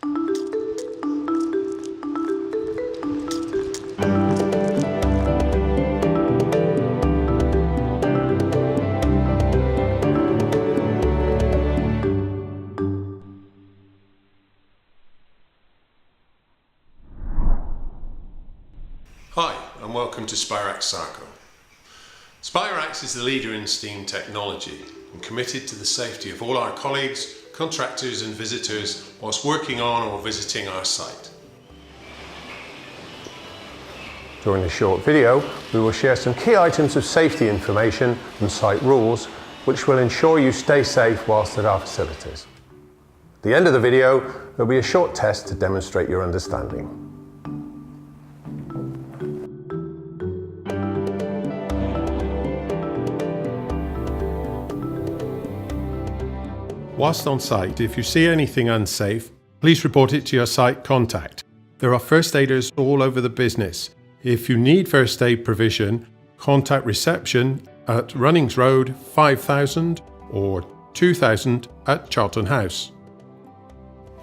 Hi, and welcome to Spirax Sarco. Spirax is the leader in steam technology and committed to the safety of all our colleagues, contractors and visitors whilst working on or visiting our site. During this short video, we will share some key items of safety information and site rules which will ensure you stay safe whilst at our facilities. At the end of the video, there will be a short test to demonstrate your understanding. Whilst on site, if you see anything unsafe, please report it to your site contact. There are first aiders all over the business. If you need first aid provision, contact reception at Runnings Road 5000 or 2000 at Charlton House.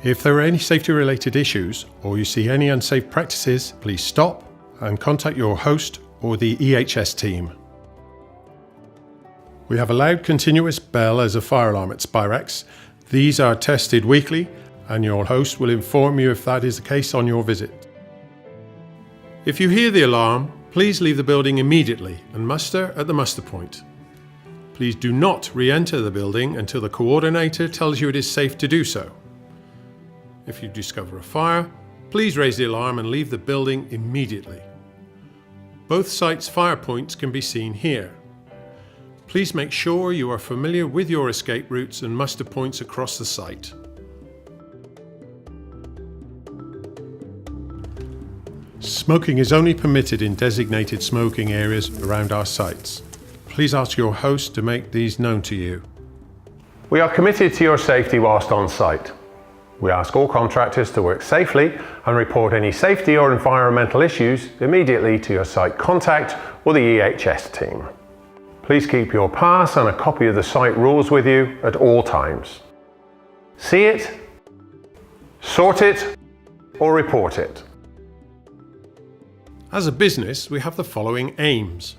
If there are any safety related issues or you see any unsafe practices, please stop and contact your host or the EHS team. We have a loud continuous bell as a fire alarm at Spirax. These are tested weekly and your host will inform you if that is the case on your visit. If you hear the alarm, please leave the building immediately and muster at the muster point. Please do not re-enter the building until the coordinator tells you it is safe to do so. If you discover a fire, please raise the alarm and leave the building immediately. Both sites' fire points can be seen here. Please make sure you are familiar with your escape routes and muster points across the site. Smoking is only permitted in designated smoking areas around our sites. Please ask your host to make these known to you. We are committed to your safety whilst on site. We ask all contractors to work safely and report any safety or environmental issues immediately to your site contact or the EHS team. Please keep your pass and a copy of the site rules with you at all times. See it, sort it, or report it. As a business, we have the following aims.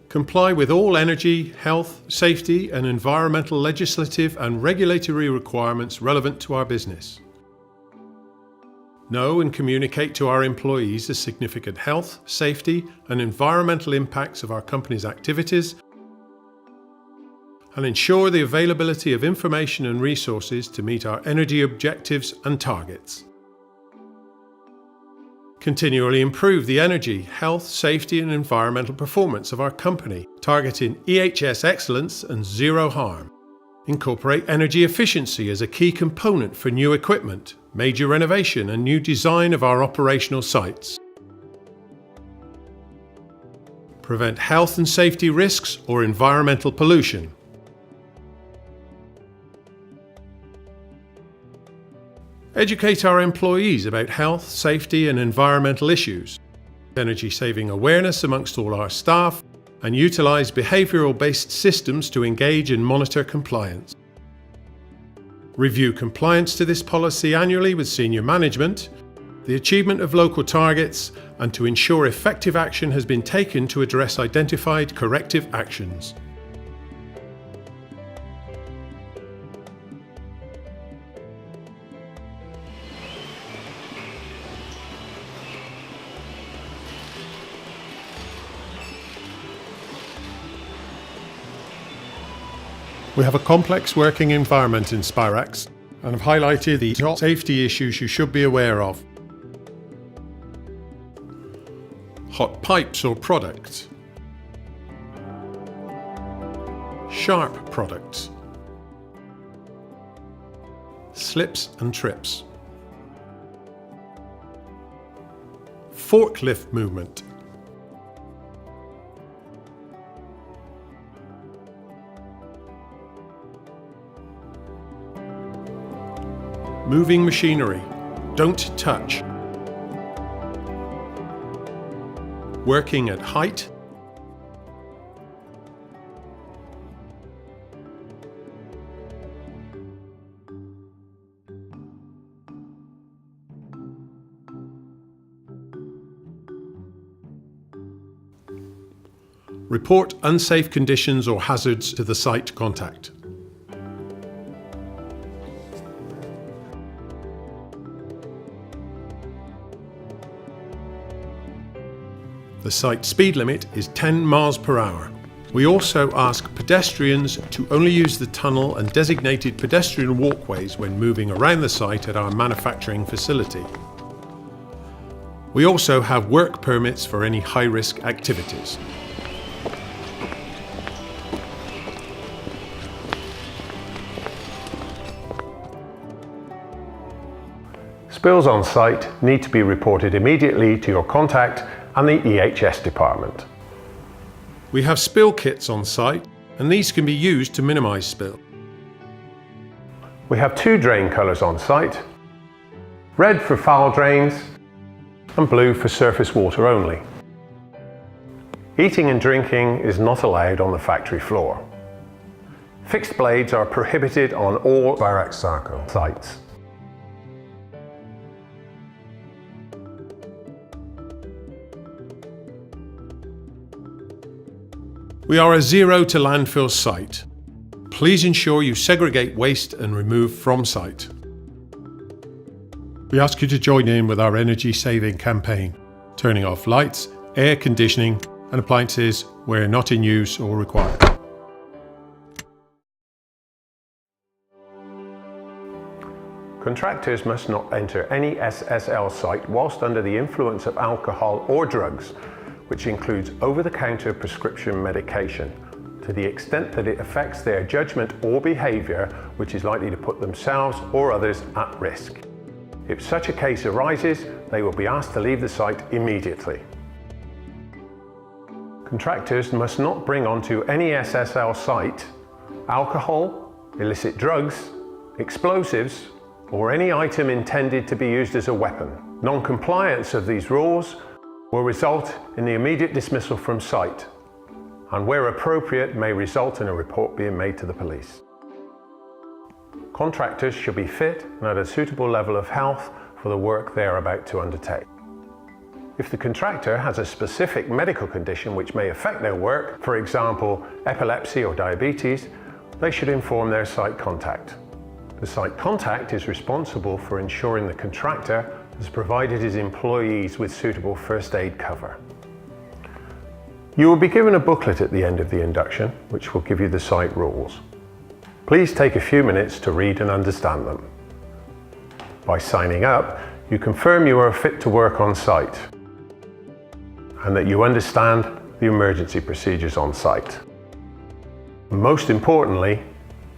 Comply with all energy, health, safety and environmental legislative and regulatory requirements relevant to our business. Know and communicate to our employees the significant health, safety and environmental impacts of our company's activities and ensure the availability of information and resources to meet our energy objectives and targets. Continually improve the energy, health, safety and environmental performance of our company, targeting EHS excellence and zero harm. Incorporate energy efficiency as a key component for new equipment, major renovation and new design of our operational sites. Prevent health and safety risks or environmental pollution. Educate our employees about health, safety and environmental issues. Energy saving awareness amongst all our staff and utilise behavioural-based systems to engage and monitor compliance. Review compliance to this policy annually with senior management, the achievement of local targets, and to ensure effective action has been taken to address identified corrective actions. We have a complex working environment in Spirax and have highlighted the top safety issues you should be aware of. Hot pipes or products. Sharp products. Slips and trips. Forklift movement. Moving machinery, don't touch. Working at height. Report unsafe conditions or hazards to the site contact. The site speed limit is 10 miles per hour. We also ask pedestrians to only use the tunnel and designated pedestrian walkways when moving around the site at our manufacturing facility. We also have work permits for any high-risk activities. Spills on site need to be reported immediately to your contact and the EHS department. We have spill kits on site, and these can be used to minimise spill. We have 2 drain colours on site, red for foul drains and blue for surface water only. Eating and drinking is not allowed on the factory floor. Fixed blades are prohibited on all Spirax Sarco sites. We are a zero to landfill site. Please ensure you segregate waste and remove from site. We ask you to join in with our energy saving campaign, turning off lights, air conditioning and appliances where not in use or required. Contractors must not enter any SSL site whilst under the influence of alcohol or drugs, which includes over-the-counter prescription medication, to the extent that it affects their judgment or behaviour, which is likely to put themselves or others at risk. If such a case arises, they will be asked to leave the site immediately. Contractors must not bring onto any SSL site alcohol, illicit drugs, explosives, or any item intended to be used as a weapon. Non-compliance of these rules will result in the immediate dismissal from site, and where appropriate may result in a report being made to the police. Contractors should be fit and at a suitable level of health for the work they are about to undertake. If the contractor has a specific medical condition which may affect their work, for example epilepsy or diabetes, they should inform their site contact. The site contact is responsible for ensuring the contractor has provided his employees with suitable first aid cover. You will be given a booklet at the end of the induction, which will give you the site rules. Please take a few minutes to read and understand them. By signing up, you confirm you are fit to work on site and that you understand the emergency procedures on site. Most importantly,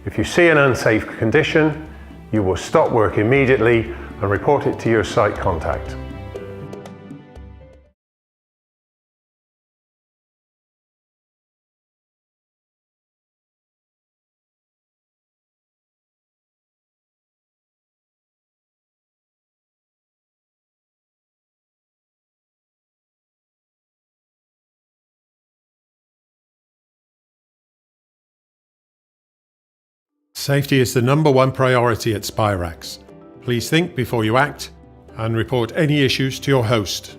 if you see an unsafe condition, you will stop work immediately and report it to your site contact. Safety is the #1 priority at Spirax. Please think before you act and report any issues to your host.